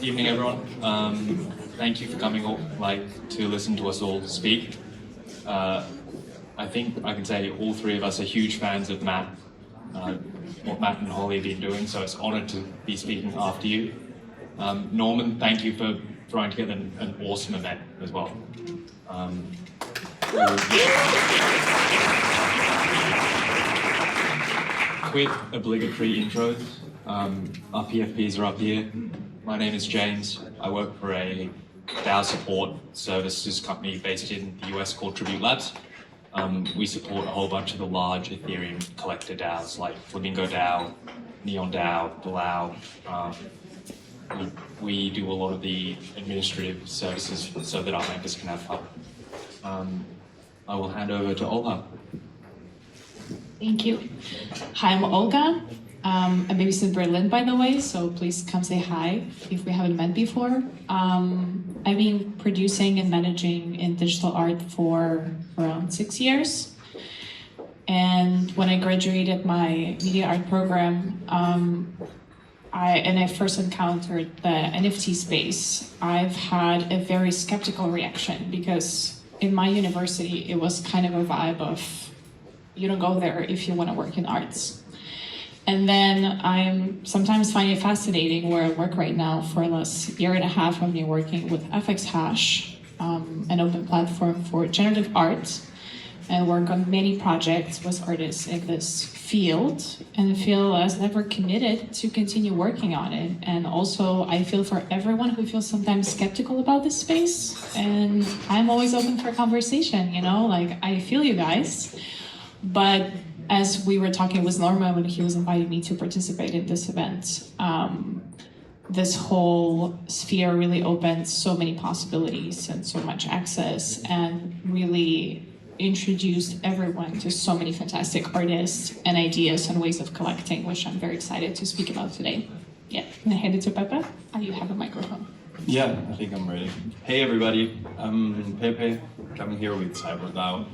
Evening, everyone. Thank you for coming to listen to us all speak. I think I can say all three of us are huge fans of Matt, what Matt and Holly have been doing, so it's an honor to be speaking after you. Norman, thank you for throwing together an awesome event as well. Quick obligatory intros. Our PFPs are up here. My name is James. I work for a DAO support services company based in the US called Tribute Labs. We support a whole bunch of the large Ethereum collector DAOs like Flamingo DAO, Neon DAO, Bilao. We do a lot of the administrative services so that our members can have fun. I will hand over to Olga. Thank you. Hi, I'm Olga. I'm based in Berlin, by the way, so please come say hi if we haven't met before. I've been producing and managing in digital art for around 6 years. And when I graduated my media art program, I first encountered the NFT space, I've had a very skeptical reaction because in my university, it was kind of a vibe of, you don't go there if you want to work in arts. And then I'm sometimes find it fascinating where I work right now. For the last year and a half, I've been working with fxhash, an open platform for generative art, and work on many projects with artists in this field, and feel as never committed to continue working on it. And also, I feel for everyone who feels sometimes skeptical about this space, and I'm always open for conversation, you know, like I feel you guys. But as we were talking with Norma when he was inviting me to participate in this event, this whole sphere really opened so many possibilities and so much access, and really introduced everyone to so many fantastic artists and ideas and ways of collecting, which I'm very excited to speak about today. Yeah, I'm gonna hand it to Pepe. You have a microphone. Yeah, I think I'm ready. Hey everybody, I'm Pepe, coming here with CyborgDAO.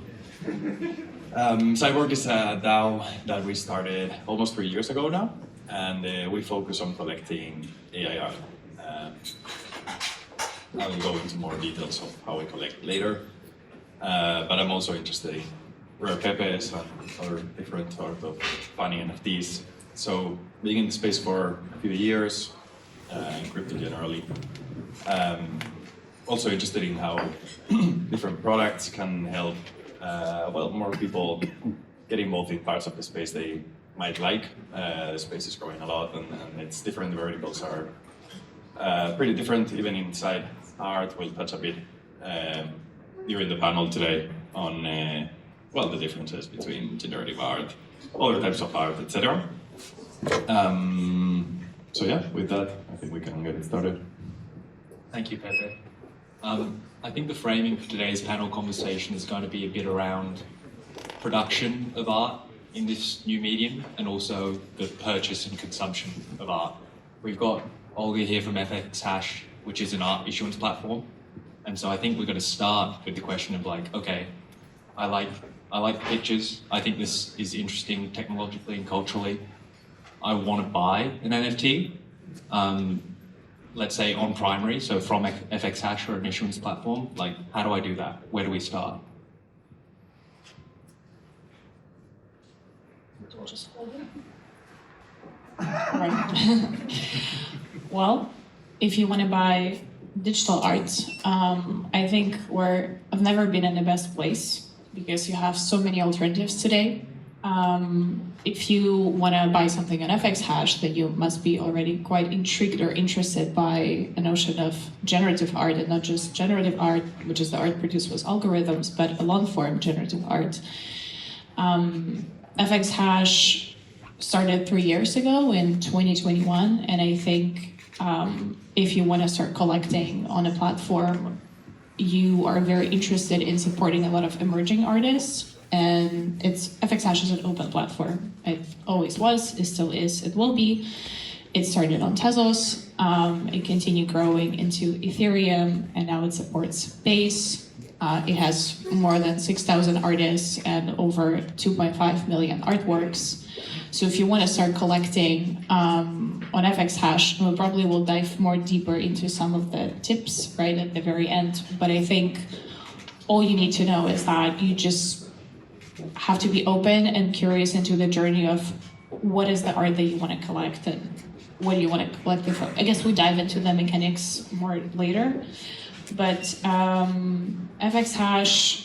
Cyborg is a DAO that we started almost 3 years ago now, and we focus on collecting AI art. I will go into more details of how we collect later, but I'm also interested in rare pepes and other different sort of funny NFTs. So being in the space for a few years, in crypto generally, also interested in how different products can help more people get involved in parts of the space they might like. The space is growing a lot, and its different verticals are pretty different, even inside art. We'll touch a bit during the panel today on the differences between generative art, other types of art, etc. So yeah, with that, I think we can get it started. Thank you, Pepe. I think the framing for today's panel conversation is going to be a bit around production of art in this new medium, and also the purchase and consumption of art. We've got Olga here from fxhash, which is an art issuance platform. And so I think we're going to start with the question of like, okay, I like pictures. I think this is interesting technologically and culturally. I want to buy an NFT. Let's say on primary, so from fxhash or an issuance platform, like how do I do that? Where do we start? Right. Well, if you want to buy digital art, I think I've never been in the best place because you have so many alternatives today. If you want to buy something on fxhash, then you must be already quite intrigued or interested by a notion of generative art, and not just generative art, which is the art produced with algorithms, but a long-form generative art. fxhash started 3 years ago in 2021, and I think if you want to start collecting on a platform, you are very interested in supporting a lot of emerging artists. And fxhash is an open platform. It always was, it still is, it will be. It started on Tezos, it continued growing into Ethereum, and now it supports Base, It has more than 6,000 artists and over 2.5 million artworks. So if you want to start collecting on fxhash, we probably will dive more deeper into some of the tips right at the very end. But I think all you need to know is that you just have to be open and curious into the journey of what is the art that you want to collect and what do you want to collect it from. I guess we dive into the mechanics more later. But fxhash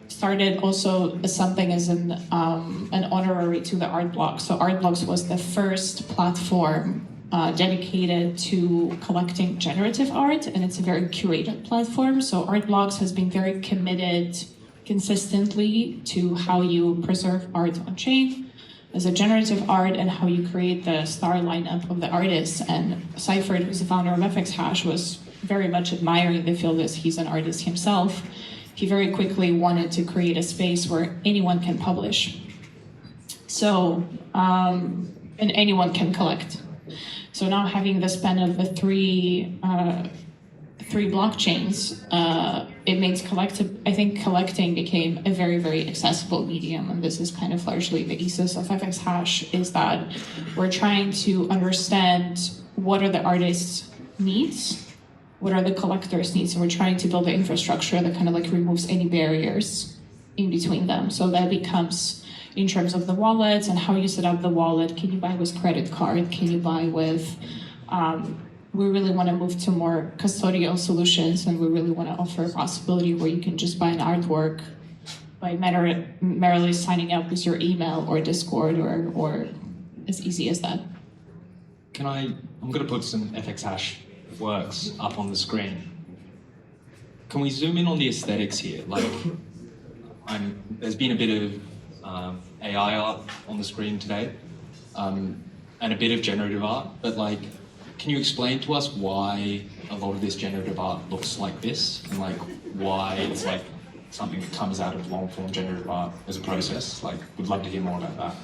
started also as something as an honorary to the art blog. So art blogs was the first platform dedicated to collecting generative art, and it's a very curated platform. So art blogs has been very committed consistently to how you preserve art on chain as a generative art and how you create the star lineup of the artists. And Seifert, who's the founder of fxhash, was very much admiring the field as he's an artist himself. He very quickly wanted to create a space where anyone can publish. So, and anyone can collect. So now having the span of the three blockchains, it makes collecting became a very, very accessible medium. And this is kind of largely the ethos of fxhash, is that we're trying to understand what are the artists' needs, what are the collectors' needs, and we're trying to build the infrastructure that kind of like removes any barriers in between them. So that becomes in terms of the wallets and how you set up the wallet. Can you buy with credit card? Can you buy with, we really want to move to more custodial solutions, and we really want to offer a possibility where you can just buy an artwork by merely signing up with your email or Discord or as easy as that. I'm going to put some fxhash works up on the screen. Can we zoom in on the aesthetics here? Like, there's been a bit of AI art on the screen today, and a bit of generative art, but like, can you explain to us why a lot of this generative art looks like this, and like why it's like something that comes out of long form generative art as a process? Like, would love to hear more about that.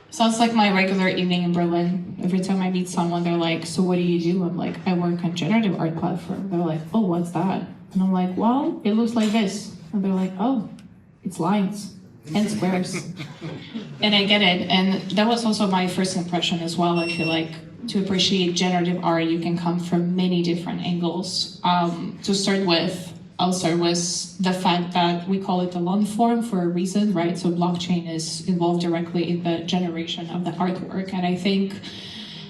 Sounds like my regular evening in Berlin. Every time I meet someone, they're like, so what do you do? I'm like, I work on generative art platform. They're like, oh, what's that? And I'm like, well, it looks like this. And they're like, oh, it's lines and squares. And I get it. And that was also my first impression as well. I feel like to appreciate generative art, you can come from many different angles. To start with, I'll start with the fact that we call it a long form for a reason, right? So blockchain is involved directly in the generation of the artwork. And I think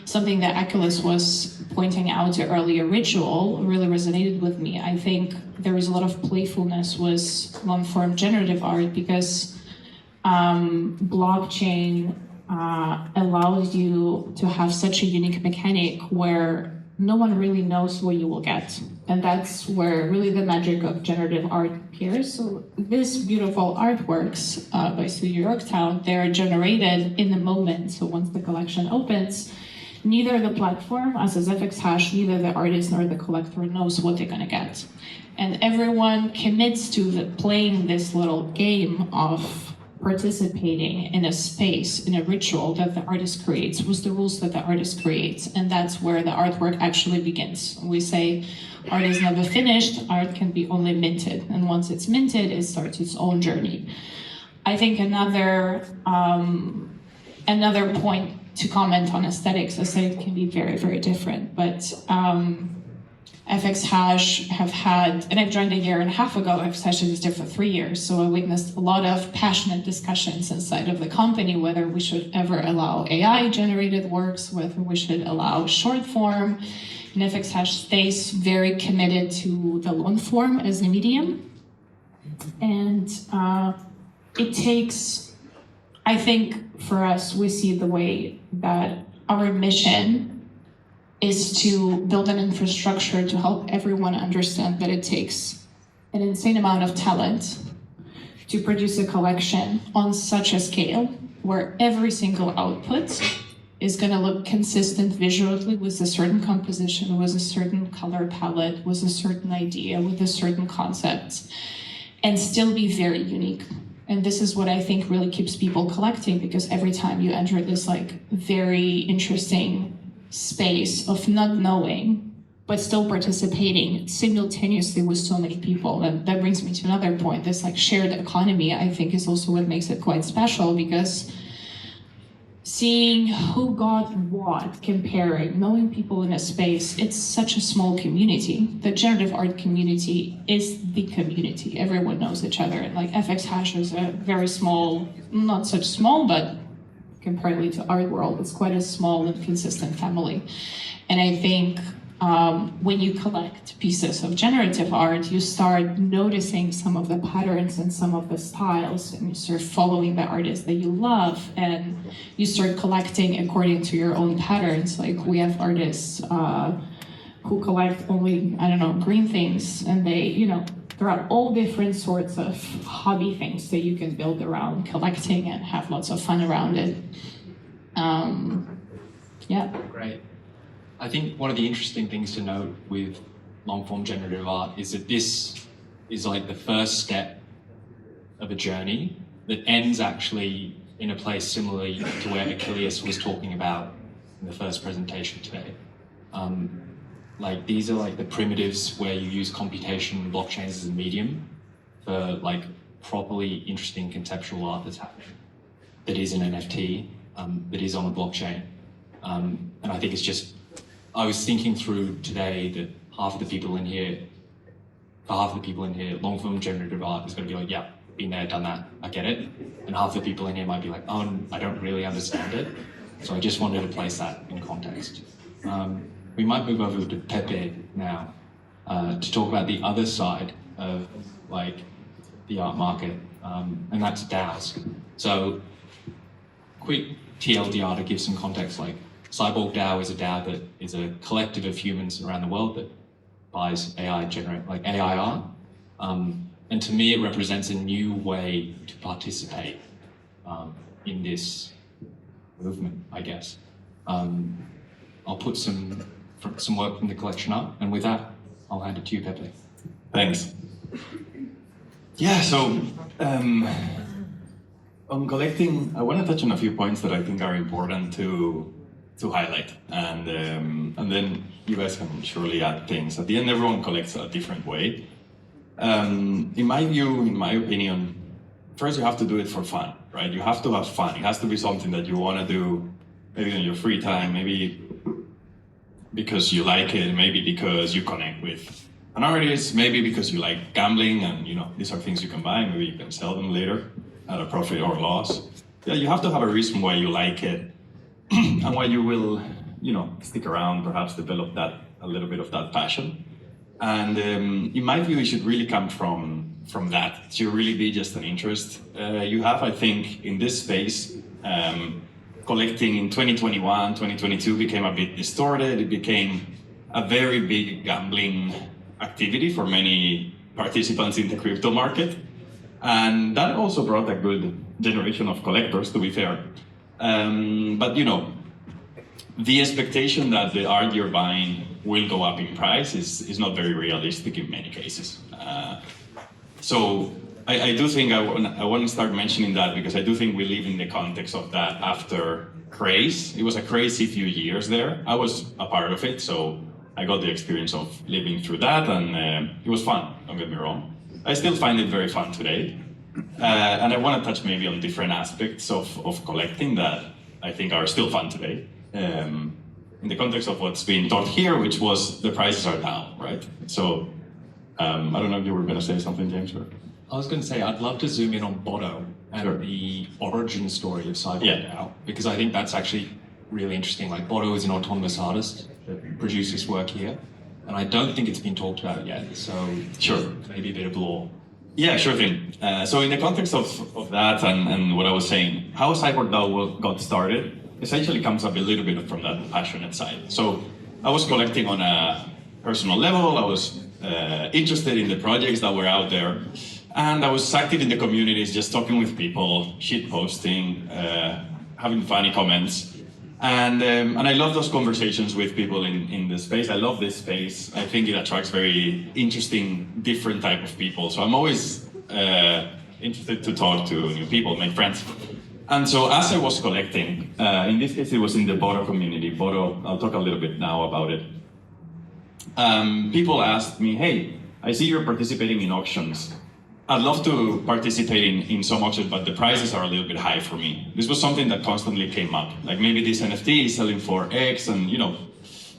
something that Achilles was pointing out earlier, ritual, really resonated with me. I think there is a lot of playfulness with long form generative art because blockchain allows you to have such a unique mechanic where no one really knows what you will get. And that's where really the magic of generative art appears. So these beautiful artworks by Studio Yorktown, they're generated in the moment. So once the collection opens, neither the platform, as is fxhash, neither the artist nor the collector knows what they're gonna get. And everyone commits to playing this little game of participating in a space, in a ritual that the artist creates, with the rules that the artist creates. And that's where the artwork actually begins. We say art is never finished, art can be only minted. And once it's minted, it starts its own journey. I think another point to comment on aesthetics. Aesthetics can be very, very different, but fxhash have had, and I've joined a year and a half ago, fxhash is there for 3 years, so I witnessed a lot of passionate discussions inside of the company, whether we should ever allow AI-generated works, whether we should allow short form, and fxhash stays very committed to the long form as a medium. And it takes, I think for us, we see the way that our mission is to build an infrastructure to help everyone understand that it takes an insane amount of talent to produce a collection on such a scale where every single output is going to look consistent visually with a certain composition, with a certain color palette, with a certain idea, with a certain concept, and still be very unique. And this is what I think really keeps people collecting, because every time you enter this like very interesting space of not knowing but still participating simultaneously with so many people. And that brings me to another point. This like shared economy, I think, is also what makes it quite special, because seeing who got what, comparing, knowing people in a space, it's such a small community. The generative art community is the community. Everyone knows each other. Like fxhash is a very small, not such small, but comparatively to art world, it's quite a small and consistent family. And I think when you collect pieces of generative art, you start noticing some of the patterns and some of the styles, and you start following the artists that you love, and you start collecting according to your own patterns. Like we have artists who collect only, I don't know, green things, and they, you know, there are all different sorts of hobby things that you can build around collecting and have lots of fun around it. Yeah. Great. I think one of the interesting things to note with long-form generative art is that this is like the first step of a journey that ends actually in a place similarly to where Achilles was talking about in the first presentation today. Like these are like the primitives where you use computation and blockchains as a medium for like properly interesting conceptual art that's happening, that is an NFT, that is on a blockchain. And I think it's just, I was thinking through today that for half of the people in here, long-form generative art is going to be like, yeah, been there, done that, I get it. And half the people in here might be like, oh, I don't really understand it. So I just wanted to place that in context. We might move over to Pepe now to talk about the other side of like the art market, and that's DAOs. So quick TLDR to give some context, like CyborgDAO is a DAO that is a collective of humans around the world that buys AI art. And to me, it represents a new way to participate in this movement, I guess. I'll put some work from the collection up, and with that, I'll hand it to you, Pepe. Thanks. Yeah, so on collecting, I want to touch on a few points that I think are important to highlight, and then you guys can surely add things. At the end, everyone collects a different way. In my view, in my opinion, first you have to do it for fun, right? You have to have fun. It has to be something that you want to do, maybe in your free time, maybe because you like it, maybe because you connect with an artist, maybe because you like gambling, and you know these are things you can buy. Maybe you can sell them later at a profit or loss. Yeah, you have to have a reason why you like it, and why you will, you know, stick around, perhaps develop that a little bit of that passion. And in my view, it should really come from that. It should really be just an interest you have. I think in this space, collecting in 2021, 2022 became a bit distorted. It became a very big gambling activity for many participants in the crypto market. And that also brought a good generation of collectors, to be fair. But you know, the expectation that the art you're buying will go up in price is not very realistic in many cases. So I do think I want to start mentioning that, because I do think we live in the context of that after craze. It was a crazy few years there. I was a part of it, so I got the experience of living through that, and it was fun, don't get me wrong. I still find it very fun today. And I want to touch maybe on different aspects of collecting that I think are still fun today. In the context of what's being taught here, which was the prices are down, right? So I don't know if you were going to say something, James? Or? I was going to say, I'd love to zoom in on Bodo and Sure. the origin story of CybergDAO, because I think that's actually really interesting. Like Bodo is an autonomous artist that produced this work here, and I don't think it's been talked about yet, so Sure. Maybe a bit of lore. Yeah, sure thing. So in the context of that and what I was saying, how CybergDAO got started essentially comes up a little bit from that passionate side. So I was collecting on a personal level. I was interested in the projects that were out there, and I was active in the communities, just talking with people, shit posting, having funny comments. And I love those conversations with people in the space. I love this space. I think it attracts very interesting, different type of people. So I'm always interested to talk to new people, make friends. And so as I was collecting, in this case it was in the Bodo community. Bodo, I'll talk a little bit now about it. people asked me, hey, I see you're participating in auctions. I'd love to participate in some auctions, but the prices are a little bit high for me. This was something that constantly came up. Like maybe this NFT is selling for X, and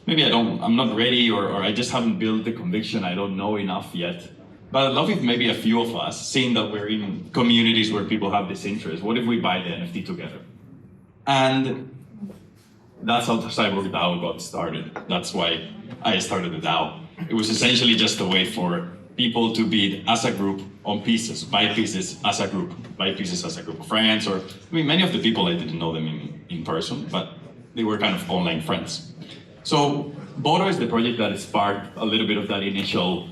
maybe I'm not ready, or I just haven't built the conviction, I don't know enough yet. But I'd love if maybe a few of us, seeing that we're in communities where people have this interest, what if we buy the NFT together? And that's how the CyborgDAO got started. That's why I started the DAO. It was essentially just a way for people to bid as a group on pieces, buy pieces as a group, buy pieces as a group of friends, or I mean, many of the people I didn't know them in person, but they were kind of online friends. So Bodo is the project that sparked a little bit of that initial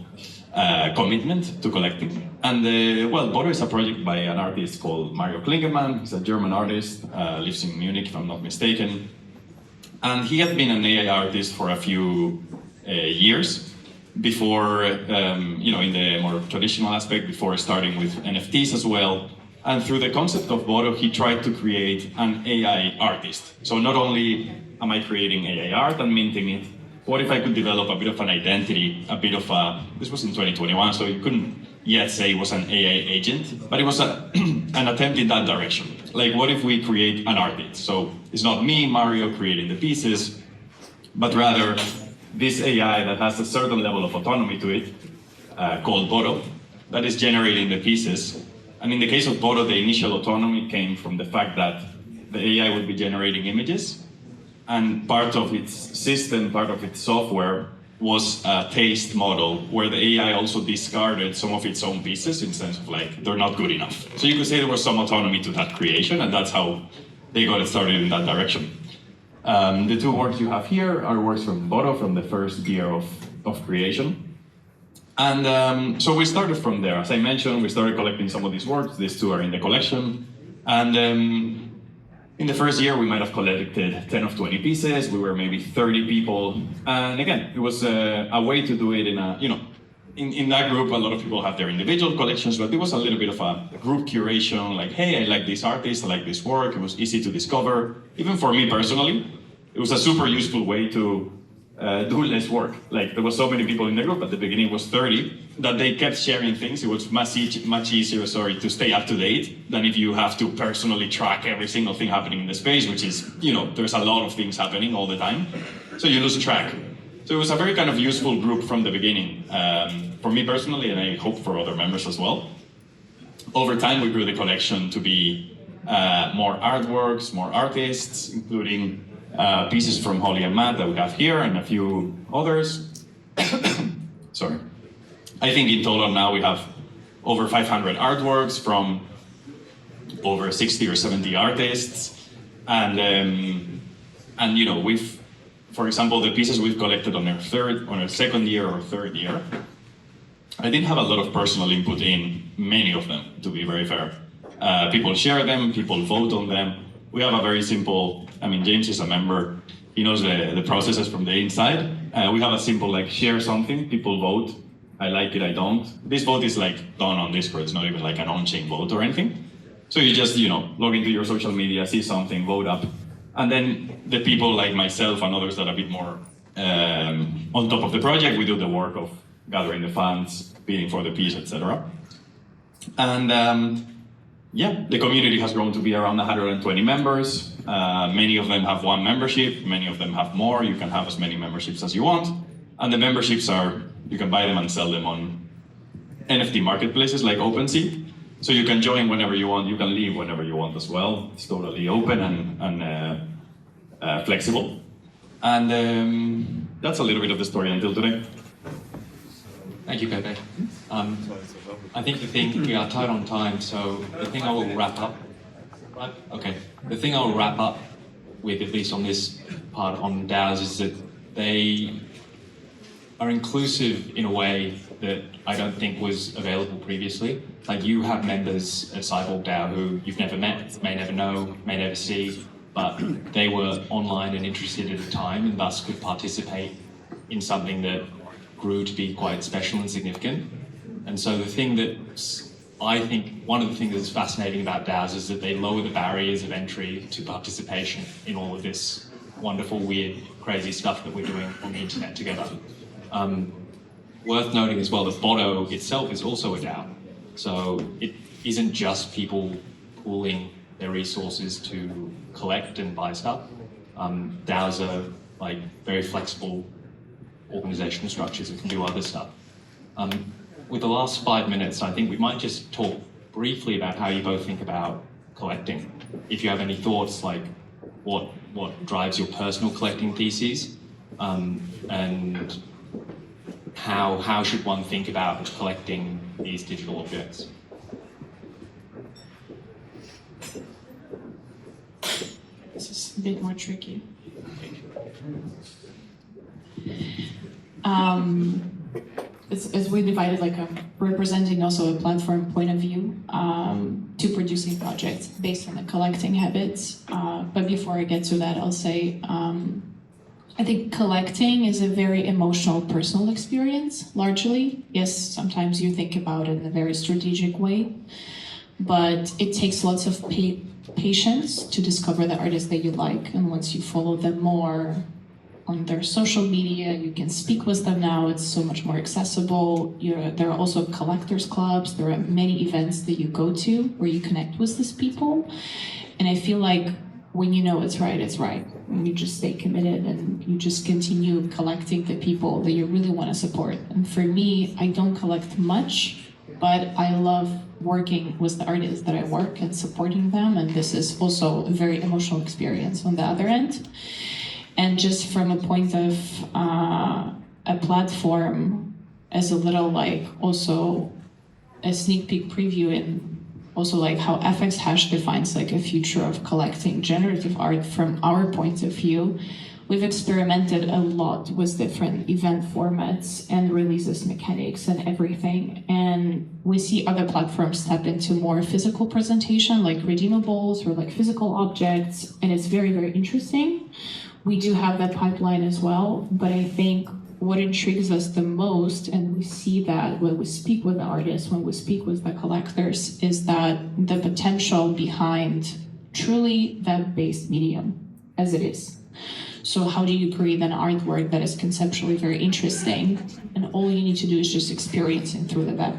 commitment to collecting. And well, Bodo is a project by an artist called Mario Klingemann. He's a German artist, lives in Munich, if I'm not mistaken. And he had been an AI artist for a few years before, in the more traditional aspect, before starting with NFTs as well. And through the concept of Bodo, he tried to create an AI artist. So not only am I creating AI art and minting it, what if I could develop a bit of an identity, this was in 2021, so you couldn't yet say it was an AI agent, but it was an attempt in that direction. Like, what if we create an artist? So it's not me, Mario, creating the pieces, but rather this AI that has a certain level of autonomy to it, called Bodo, that is generating the pieces. And in the case of Bodo, the initial autonomy came from the fact that the AI would be generating images, and part of its system, part of its software, was a taste model where the AI also discarded some of its own pieces in sense of like, they're not good enough. So you could say there was some autonomy to that creation, and that's how they got it started in that direction. The two works you have here are works from Bodo from the first year of creation. And so we started from there. As I mentioned, we started collecting some of these works. These two are in the collection. And in the first year, we might have collected 10 of 20 pieces. We were maybe 30 people. And again, it was a way to do it in that group, a lot of people have their individual collections, but it was a little bit of a group curation, like, hey, I like this artist, I like this work. It was easy to discover. Even for me personally, it was a super useful way to do less work. Like, there was so many people in the group, at the beginning it was 30, that they kept sharing things. It was much easier, to stay up to date than if you have to personally track every single thing happening in the space, which is, there's a lot of things happening all the time. So you lose track. So it was a very kind of useful group from the beginning, for me personally, and I hope for other members as well. Over time, we grew the collection to be more artworks, more artists, including pieces from Holly and Matt that we have here, and a few others. Sorry. I think in total now we have over 500 artworks from over 60 or 70 artists, and we've, for example, the pieces we've collected on our second year or third year, I didn't have a lot of personal input in many of them, to be very fair. People share them, people vote on them. We have a very simple, James is a member, he knows the processes from the inside. We have a simple, share something, people vote. I like it, I don't. This vote is done on Discord, it's not even like an on-chain vote or anything. So you just, log into your social media, see something, vote up. And then the people like myself and others that are a bit more on top of the project, we do the work of gathering the funds, bidding for the piece, etc. And the community has grown to be around 120 members. Many of them have one membership, many of them have more. You can have as many memberships as you want. And the memberships you can buy them and sell them on NFT marketplaces like OpenSea. So you can join whenever you want, you can leave whenever you want as well. It's totally open and flexible. And that's a little bit of the story until today. Thank you, Pepe. I think we are tight on time, so the thing I will wrap up. Okay, the thing I will wrap up with, at least on this part on DAOs, is that they are inclusive in a way that I don't think was available previously. Like, you have members at CyborgDAO who you've never met, may never know, may never see, but they were online and interested at a time and thus could participate in something that grew to be quite special and significant. And so one of the things that's fascinating about DAOs is that they lower the barriers of entry to participation in all of this wonderful, weird, crazy stuff that we're doing on the internet together. Worth noting as well that Bodo itself is also a DAO. So it isn't just people pooling their resources to collect and buy stuff. DAOs are like very flexible organizational structures that can do other stuff. With the last 5 minutes, I think we might just talk briefly about how you both think about collecting. If you have any thoughts, like what drives your personal collecting theses, and how should one think about collecting these digital objects? This is a bit more tricky. As we divided, like representing also a platform point of view to producing projects based on the collecting habits. But before I get to that, I'll say I think collecting is a very emotional, personal experience, largely. Yes, sometimes you think about it in a very strategic way, but it takes lots of patience to discover the artists that you like. And once you follow them more on their social media, you can speak with them now. It's so much more accessible. There are also collectors clubs. There are many events that you go to where you connect with these people. And I feel like when you know it's right, it's right. When you just stay committed and you just continue collecting the people that you really want to support. And for me, I don't collect much, but I love working with the artists that I work and supporting them. And this is also a very emotional experience on the other end. And just from a point of a platform as a little like also a sneak peek preview in also like how fxhash defines like a future of collecting generative art from our point of view. We've experimented a lot with different event formats and releases mechanics and everything. And we see other platforms step into more physical presentation, like redeemables or like physical objects. And it's very, very interesting. We do have that pipeline as well, but I think what intrigues us the most, and we see that when we speak with the artists, when we speak with the collectors, is that the potential behind truly web-based medium as it is. So how do you create an artwork that is conceptually very interesting, and all you need to do is just experience it through the web?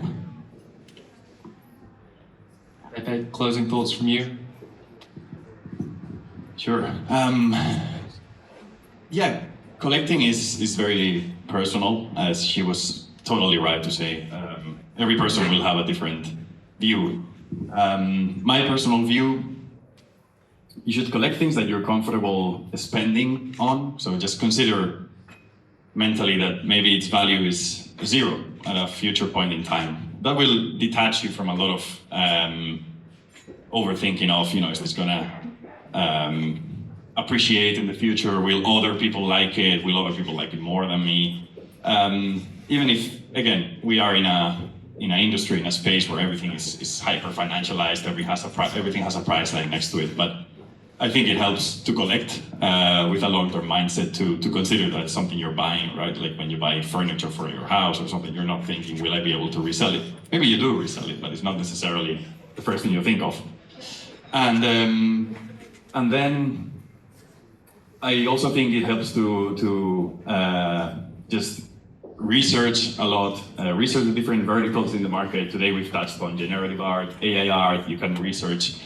Pepe, closing thoughts from you? Sure. Yeah, collecting is very personal, as she was totally right to say. Every person will have a different view. My personal view, you should collect things that you're comfortable spending on. So just consider mentally that maybe its value is 0 at a future point in time. That will detach you from a lot of overthinking of, is this gonna appreciate in the future? Will other people like it? Will other people like it more than me? Even if, again, we are in an industry, in a space where everything is hyper financialized, everything has a price tag next to it. But I think it helps to collect with a long-term mindset to consider that it's something you're buying, right? Like when you buy furniture for your house or something, you're not thinking, will I be able to resell it? Maybe you do resell it, but it's not necessarily the first thing you think of. And then I also think it helps to just research a lot, research the different verticals in the market. Today we've touched on generative art, AI art, you can research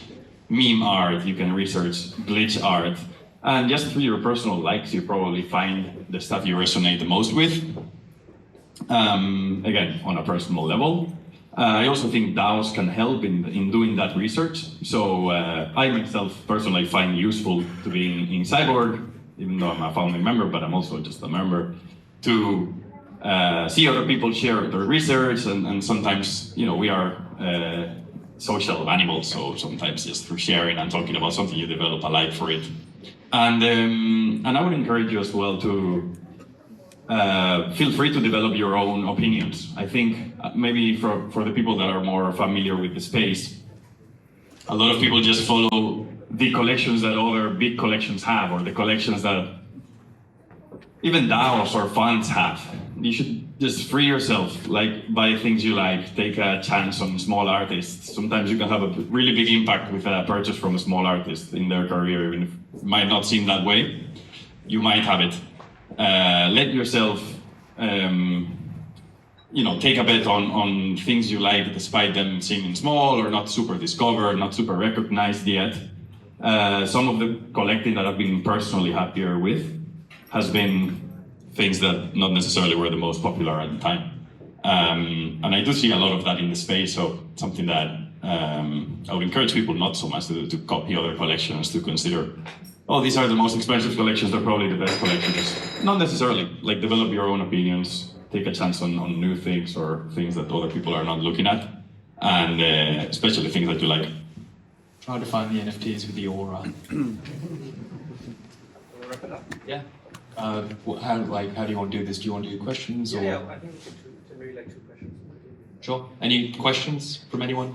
meme art, you can research glitch art, and just through your personal likes, you probably find the stuff you resonate the most with, again, on a personal level. I also think DAOs can help in doing that research. So I myself personally find useful to be in Cyborg, even though I'm a founding member, but I'm also just a member, to see other people share their research, and sometimes, we are social animals, so sometimes just through sharing and talking about something you develop a like for it. And I would encourage you as well to feel free to develop your own opinions. I think maybe for the people that are more familiar with the space, a lot of people just follow the collections that other big collections have, or the collections that even DAOs or funds have. You should just free yourself, like buy things you like, take a chance on small artists. Sometimes you can have a really big impact with a purchase from a small artist in their career, even if it might not seem that way. You might have it. Let yourself take a bet on things you like despite them seeming small or not super discovered, not super recognized yet. Some of the collecting that I've been personally happier with has been things that not necessarily were the most popular at the time. And I do see a lot of that in the space, so something that I would encourage people not so much to copy other collections, to consider, oh, these are the most expensive collections, they're probably the best collections. Not necessarily, like develop your own opinions, take a chance on new things or things that other people are not looking at, and especially things that you like. Try to find the NFTs with the aura. Wrap it up. Yeah. How do you want to do this? Do you want to do questions? Or? Yeah, I think we can maybe like 2 questions. Sure. Any questions from anyone?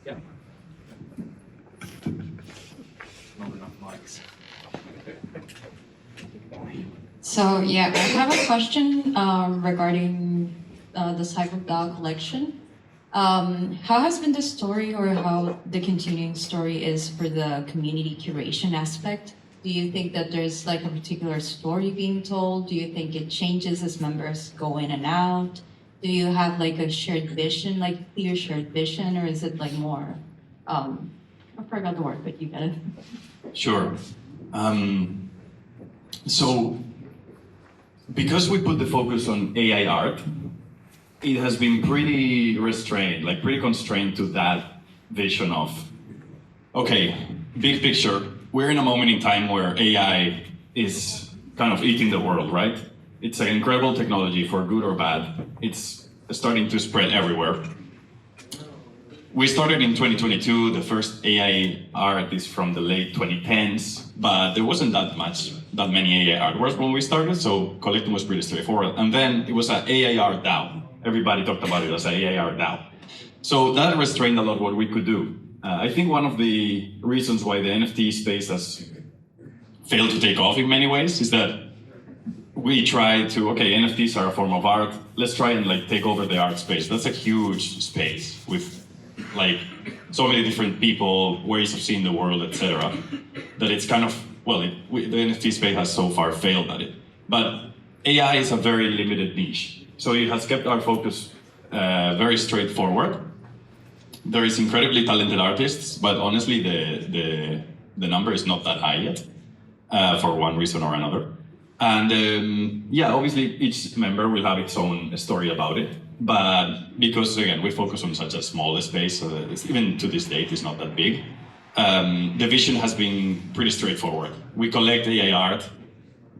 Yeah. Not enough mics. So yeah, I have a question regarding the CyborgDAO collection. How has been the story, or how the continuing story is for the community curation aspect? Do you think that there's like a particular story being told? Do you think it changes as members go in and out? Do you have like a shared vision, like clear shared vision, or is it like more, I forgot the word, but you get it. Sure. So, because we put the focus on AI art, it has been pretty restrained, like pretty constrained to that vision of, okay, big picture, we're in a moment in time where AI is kind of eating the world, right? It's an incredible technology, for good or bad. It's starting to spread everywhere. We started in 2022, the first AI art is from the late 2010s, but there wasn't that many AI artworks when we started, so collecting was pretty straightforward. And then it was an AI art DAO. Everybody talked about it as an AI art DAO. So that restrained a lot what we could do. I think one of the reasons why the NFT space has failed to take off in many ways is that we try to, okay, NFTs are a form of art, let's try and like take over the art space. That's a huge space with like so many different people, ways of seeing the world, etc. That it's kind of, well, the NFT space has so far failed at it. But AI is a very limited niche. So it has kept our focus very straightforward. There is incredibly talented artists, but honestly, the number is not that high yet, for one reason or another. And yeah, obviously each member will have its own story about it. But because, again, we focus on such a small space, even to this date, it's not that big. The vision has been pretty straightforward. We collect AI art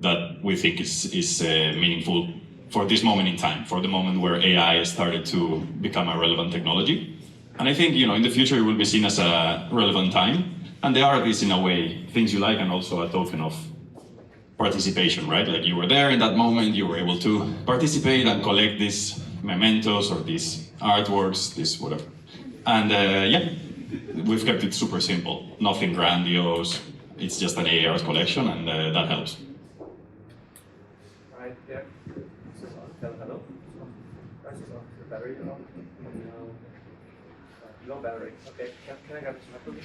that we think is meaningful for this moment in time, for the moment where AI started to become a relevant technology. And I think, in the future, it will be seen as a relevant time. And the art is, in a way, things you like and also a token of participation, right? Like you were there in that moment, you were able to participate and collect these mementos or these artworks, this whatever. And yeah, we've kept it super simple, nothing grandiose. It's just an AI art collection, and that helps. Right there. This is on. Hello. This is on. The battery on. No battery. Okay. Can I grab this microphone?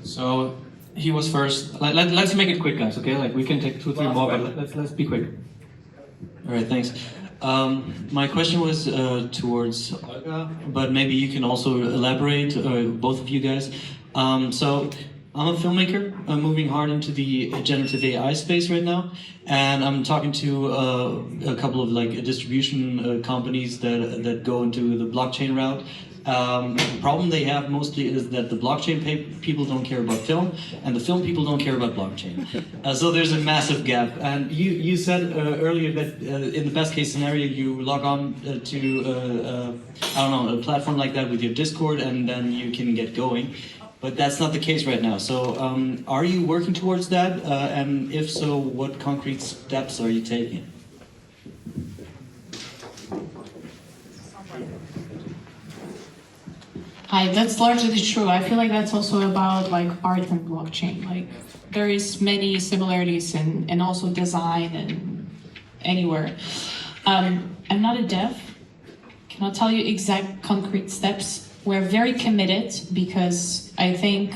So he was first. Let's make it quick, guys. Okay, like we can take 2, 3 more, but let's be quick. All right, thanks. My question was towards Olga, but maybe you can also elaborate, both of you guys. So I'm a filmmaker. I'm moving hard into the generative AI space right now, and I'm talking to a couple of like distribution companies that go into the blockchain route. The problem they have mostly is that the blockchain people don't care about film, and the film people don't care about blockchain. So there's a massive gap. And you said earlier that in the best case scenario, you log on to I don't know, a platform like that with your Discord, and then you can get going. But that's not the case right now. So are you working towards that? And if so, what concrete steps are you taking? Hi, that's largely true. I feel like that's also about like art and blockchain. Like there is many similarities and also design and anywhere. I'm not a dev. Cannot tell you exact concrete steps. We're very committed because I think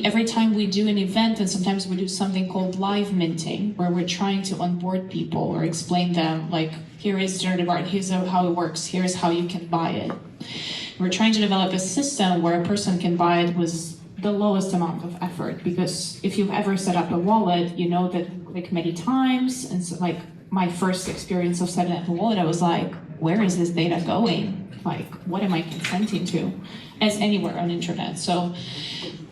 every time we do an event, and sometimes we do something called live minting, where we're trying to onboard people or explain them, like, here is generative art, here's how it works, here's how you can buy it. We're trying to develop a system where a person can buy it with the lowest amount of effort, because if you've ever set up a wallet, you know that like many times, and so, like my first experience of setting up a wallet, I was like, where is this data going? Like, what am I consenting to? As anywhere on the internet. So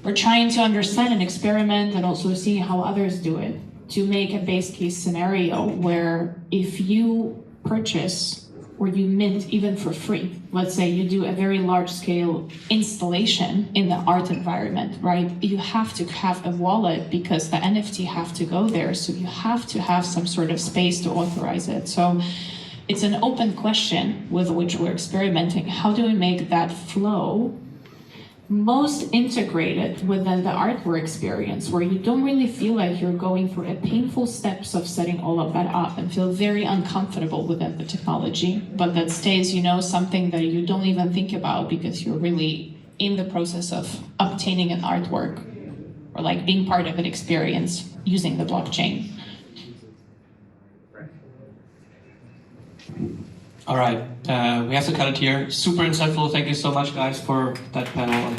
we're trying to understand and experiment and also seeing how others do it to make a base case scenario where if you purchase or you mint even for free, let's say you do a very large scale installation in the art environment, right? You have to have a wallet because the NFT have to go there. So you have to have some sort of space to authorize it. So it's an open question with which we're experimenting. How do we make that flow most integrated within the artwork experience, where you don't really feel like you're going through a painful steps of setting all of that up and feel very uncomfortable within the technology, but that stays, you know, something that you don't even think about because you're really in the process of obtaining an artwork or like being part of an experience using the blockchain. All right, we have to cut it here. Super insightful. Thank you so much, guys, for that panel.